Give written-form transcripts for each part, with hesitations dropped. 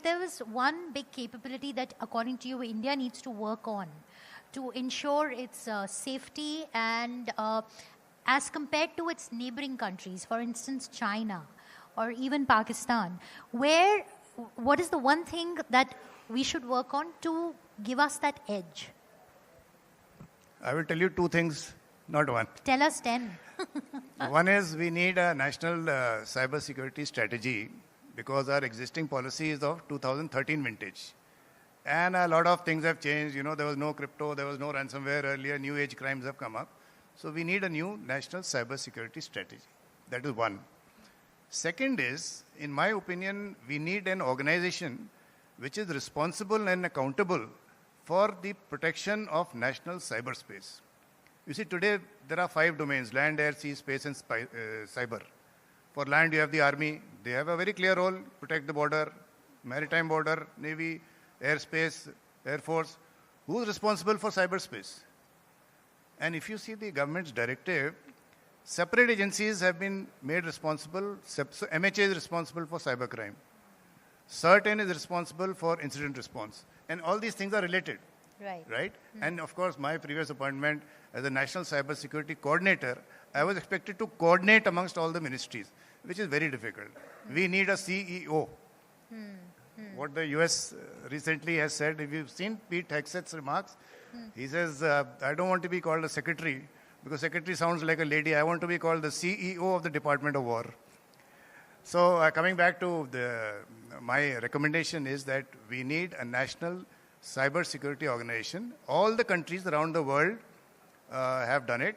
there was one big capability that, according to you, India needs to work on to ensure its safety and as compared to its neighboring countries, for instance, China or even Pakistan, what is the one thing that we should work on to give us that edge? I will tell you two things, not one. Tell us 10. One is we need a national cybersecurity strategy because our existing policy is of 2013 vintage. And a lot of things have changed. You know, there was no crypto, there was no ransomware earlier, new age crimes have come up. So we need a new national cybersecurity strategy. That is one. Second is, in my opinion, we need an organization which is responsible and accountable for the protection of national cyberspace. You see, today there are 5 domains: land, air, sea, space, and cyber. For land, you have the army. They have a very clear role: protect the border, maritime border, navy, airspace, air force. Who is responsible for cyberspace? And if you see the government's directive, separate agencies have been made responsible. So MHA is responsible for cybercrime. CERT-N is responsible for incident response. And all these things are related. Right? And of course, my previous appointment as a National Cybersecurity Coordinator, I was expected to coordinate amongst all the ministries, which is very difficult. We need a CEO. What the US recently has said, if you've seen Pete Hegseth's remarks, he says, I don't want to be called a secretary, because secretary sounds like a lady. I want to be called the CEO of the Department of War. So coming back to my recommendation is that we need a national cybersecurity organization. All the countries around the world have done it.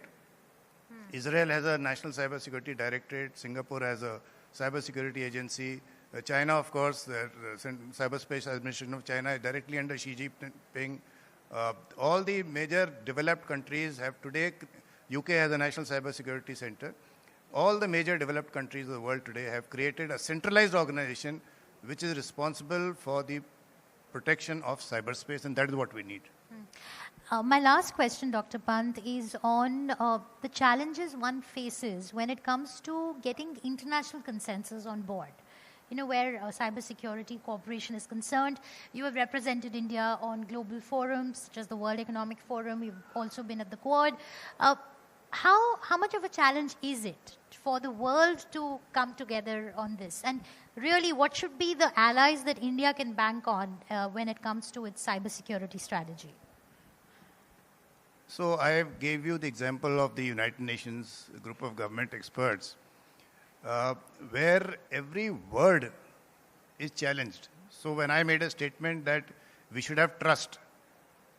Israel has a national cybersecurity directorate. Singapore has a cybersecurity agency. China, of course, the Cyberspace Administration of China is directly under Xi Jinping. All the major developed countries have today, UK has a national cybersecurity center. All the major developed countries of the world today have created a centralized organization which is responsible for the protection of cyberspace, and that is what we need. My last question, Dr. Pant, is on the challenges one faces when it comes to getting international consensus on board. You know, where cybersecurity cooperation is concerned. You have represented India on global forums, such as the World Economic Forum. You've also been at the Quad. How much of a challenge is it for the world to come together on this? And really, what should be the allies that India can bank on when it comes to its cybersecurity strategy? So I gave you the example of the United Nations group of government experts, where every word is challenged. So when I made a statement that we should have trust,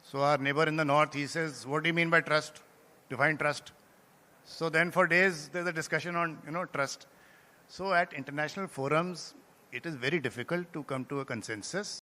so our neighbor in the north, he says, what do you mean by trust? Define trust. So then for days, there's a discussion on, trust. So at international forums, it is very difficult to come to a consensus.